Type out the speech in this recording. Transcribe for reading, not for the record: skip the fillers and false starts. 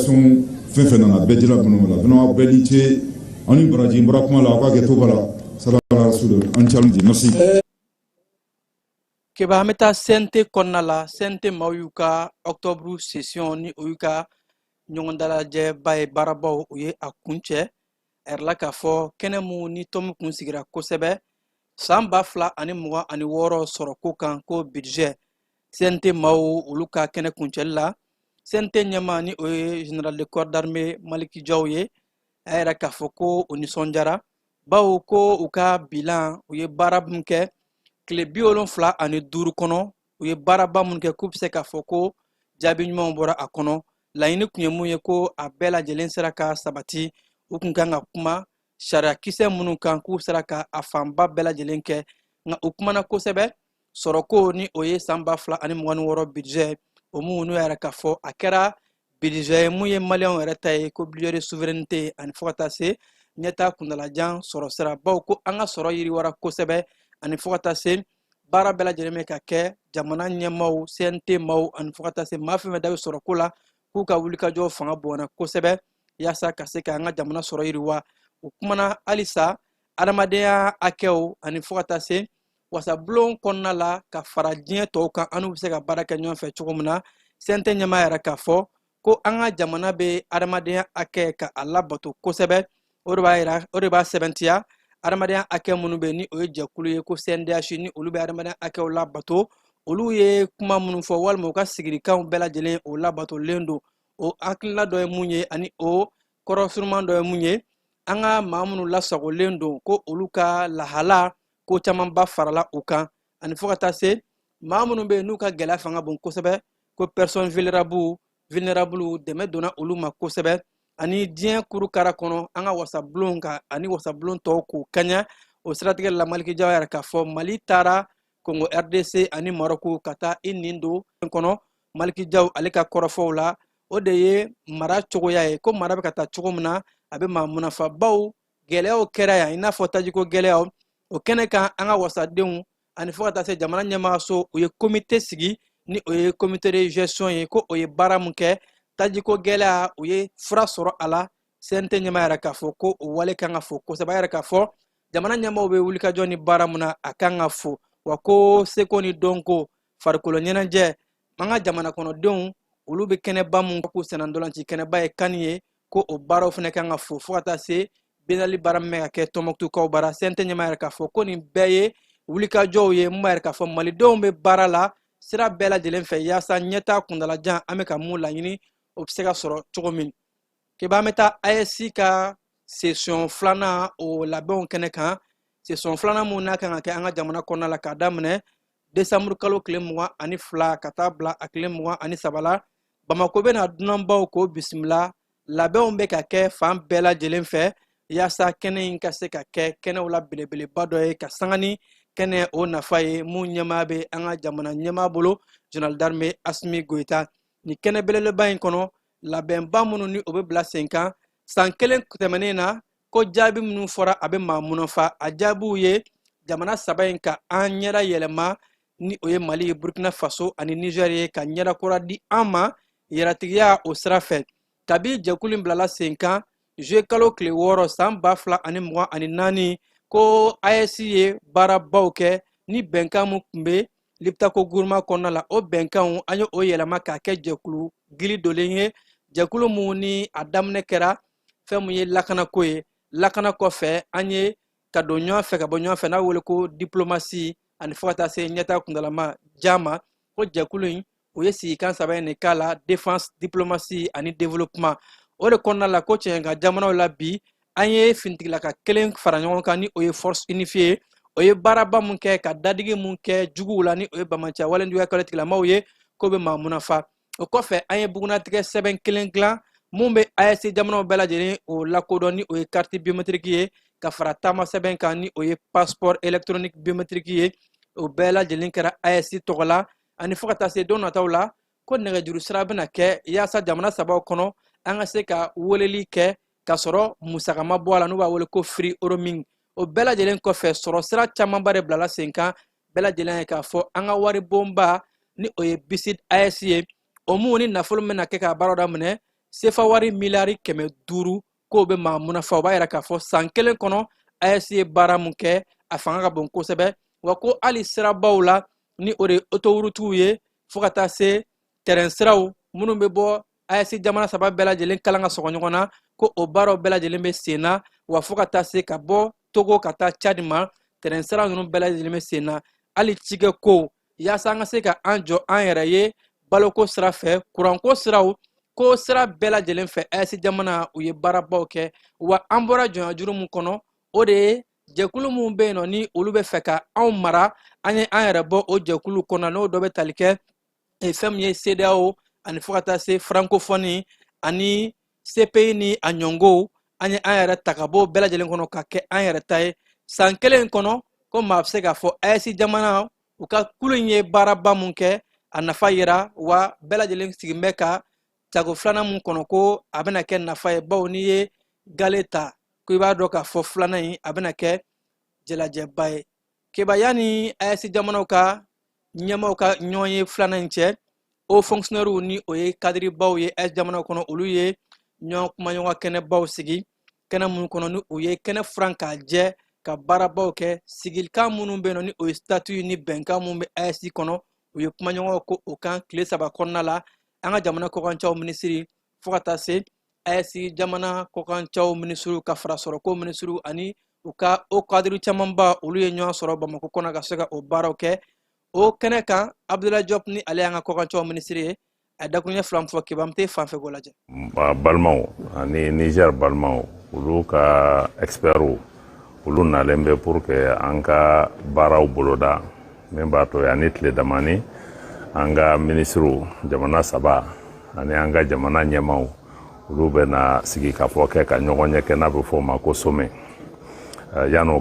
population fait na bedira bono la bono belite oni baraji mbrakuma la ka geto bala sallallahu rasul an chaldi merci ke ba meta sente konnala sente mawuka octobre session ni uyuka nyongondala je bay barabaw uye akunche erla ka fo kenemu ni tom kun sigira kosebe samba fla ani muwa ani woro soro ko kan ko budget sente maw uluka kene kunchella sente nyama ni uye general de corps d'armée Maliki Jawye era ka fo ko unisonjara bawo ko uka bilan uye barabunke kile biolon fla ani duru kono uye baraba munke kupse ka fo ko jabi nyuma bora akono laini kunyemu ye ko abela jelen seraka sabati ukunganga kuma shara kise munu kan ku seraka afamba bela jelenke nga ukuma ko sebe soroko ni oye samba fla ani mwan woro budget omu nu era ka fo akera budget mu ye malion era tay ko budget de souveraineté ani fota se nyeta kundala jan soro sera baw ko anga soro yiri wara ko sebe ani fota se bara bela jeleme ka ke jamana nyemaw sente maw ani fota se mafime dawe soro kula ku ka wulika jo fanga bona ko sebe yasa ka se ka anga jamana soro yiri wa ukumana alisa adamadea akeo ani fota se wasa blon konna la ka farajien to kan anu se ka baraka nyon fe chugumna sente nyama era ka fo ko anga jamana be adamadea ake ka alla bato ko sebe orba sebentia adamadea ake munu be ni oye jakulu ye ko CNDH ni olu be adamadea ake la bato olu ye kuma munu fo walmo ka sigiri kan bela jelen o la bato lendo o akilla do munye ani o korosurman do munye anga mamunu la sago lendo ko olu ka lahala ko chaman ba farala ukan ani fokata se mamunu be nuka gela fanga bon ko sebe ko personne vulnérable deme dona olu ma ko sebe ani dien kuru kara kono anga wasa blonga ani wasa blon to ko kanya o stratégie la Maliki Jawara ka fo Mali tara Congo RDC ani Morocco kata inindo kono Maliki Jaw alika korofo la o de ye mara chogoya e ko mara kata chogomna abe ma munafa baw geleo kera ya ina fo tajiko geleo o kene kan anga wasa deun ani fo kata se jamana nyama so o ye comité sigi ni o ye comité de gestion ye ko o ye baramuke tajiko gela o ye fura soro ala sente nyama yara ka fo ko o wale kan fo ko saba yara ka fo jamana nyama o be wulika joni baramuna akanga fo wako seko ni donko farkolo nyenanje manga jamana kono deun olu be kene bamu ko senandolanci kene baye kaniye ko o baro fene kan fo kata se benali baramme ka ke tomoktu ko bara sente nyama yara ka fo ko ni beye wulika joye mma ka fo mali dombe barala sira bela jelen fe yasa nyeta kundala jan ameka mula yini obsega soro chogomin ke ba meta ASC ka session flana o labon kenekan session flana muna kan ka anga jamana konna la kadamne décembre kalo klemwa ani fla katabla aklemwa ani sabala bamako be na dunamba ko bismillah labon be ka ke fam bela jelen fe yasa kene ka se ka ke kene wala belebele badoye ka sangani kene o nafaye mu nyamabe anga jamana nyamabolo journal d'armée Asmi Goita ni kene belele bayin kono la bemba munu ni obe bla 5 ans san kelen temenena ko jabi munu fora abe mamuno fa ajabu ye jamana sabayin ka anyera yelema ni oye Mali Burkina Faso ani Nigeria ka nyera kora di ama yeratiya o srafe kabi jakulim blala 5 ans je kalo kle woro samba fla ani mwa ani nani ko ASC bara bawke ni benkamu kumbe lipta ko gurma konna la o benkan anyo o yelama ka ke jekulu gili dolenye jekulu mu ni adamne kera femu ye lakana koye lakana ko fe anye ka do nyo fe ka bo nyo fe na wole ko diplomatie ani fota se nyata kundalama jama ko jekulu o yesi kan sabaye ne kala défense diplomatie ani développement o de konna la ko chenga jamana la bi anye fintigla ka kelen faranyon kan ni oye force unifiée oye baraba munke ka dadige munke jugula ni oye bamancha wala ndiwa kolekla mawye ko be mamunafa o ko fe anye buguna tige 7 kelen glan mumbe ASC jamano bela jeni o lakodoni oye carte biométrique ye ka faratama 7 kan ni oye passeport électronique biométrique ye o bela jeni kara ASC togola ani fokata se donna tawla ko nega juru srabna ke yasa jamana sabaw kono anga se ka woleli ke kasoro musakama boala no ba wole ko free roaming o bela jelen ko fe soro sira chama bare blala 5 ans bela jelen ka fo anga wari bomba ni oye bisit ASC o mu ni nafolo mena ke ka baroda mene sefa wari miliyari 500 k'o bɛ maa mun na fa o b'a yira k'a fɔ san kelen kɔnɔ AES ye baara mun kɛ a fanga ka bon kosɛbɛ wa ko hali sirabaw la ni o de ye autoroutiw ye fo ka taa se terrain siraw minnu bɛ bɔ AES jamana saba bɛɛ lajɛlen kalan ka sɔgɔ ɲɔgɔn na ko o baaraw bɛɛ lajɛlen bɛ sen na wa fo ka taa se ka bɔ Togo ka taa Tchad ma terrain sira ninnu bɛɛ lajɛlen bɛ sen na hali cikɛ ko yaasa an ka se ka an jɔ an yɛrɛ ye baloko sira fɛ kuranko siraw ko sira bɛɛ lajɛlen fɛ AES jamana u ye baarabaw kɛ wa an bɔra jɔnjuru mun kɔnɔ o de ye jɛkulu mun bɛ yen nɔ ni olu bɛ fɛ ka anw mara an ye an yɛrɛ bɔ o jɛkulu kɔnɔ n'o dɔ bɛ tali kɛ fɛn min ye CEDEAO ani fo ka taa se francophonie ani CPI ni a ɲɔngow an ye an yɛrɛ ta ka bɔ bɛɛ lajɛlen kɔnɔ ka kɛ an yɛrɛ ta ye san kelen kɔnɔ ko maa bɛ se k'a fɔ AES jamana u ka kulu in ye baaraba mun kɛ a nafa yira wa bɛɛ lajɛlen sigin bɛ ka jago filanan mun kɔnɔ ko a bɛna kɛ nafa ye bawo n'i ye gale ta ko i b'a dɔn k'a fɔ filanan in a bɛna kɛ jɛlajɛba ye kebaya ni AES jamanaw ka ɲɛmaw ka ɲɔgɔn ye filanan in cɛ o fonctionnaires ni o ye kadiribaw ye AES jamanaw kɔnɔ olu ye ɲɔgɔn kumaɲɔgɔn kɛnɛbaw sigi kɛnɛ minnu kɔnɔ ni o ye kɛnɛ furan k'a jɛ ka baarabaw kɛ sigilikan minnu bɛ yen nɔ ni o ye statut ni bɛnkan minnu bɛ AES kɔnɔ u ye kumaɲɔgɔnw ko o kan tile 3 kɔnɔna la an ka jamana kɔkancaw minisiri fo ka taa se AES jamana kɔkancaw minisiriw ka fara sɔrɔko minisiriw ani u ka o kadiri camanba olu ye ɲɔgɔn sɔrɔ Bamako kɔnɔ ka se ka o baaraw kɛ o kɛnɛ kan Abdoulaye Diop ni ale y'an ka kɔkancaw minisiri ye a dakuruɲɛ 2 min fɔ Kebamte fanfɛ ko lajɛ balimaw ani Niger balimaw olu ka experts olu nalen bɛ pour que an ka baaraw boloda min b'a to ani tile damani an ka ministres jamana saba ani an ka jamana ɲɛmaw olu bɛ na sigi ka fɔ kɛ ka ɲɔgɔn ɲɛ kɛ n'a bɛ fɔ o ma ko sommet yan'o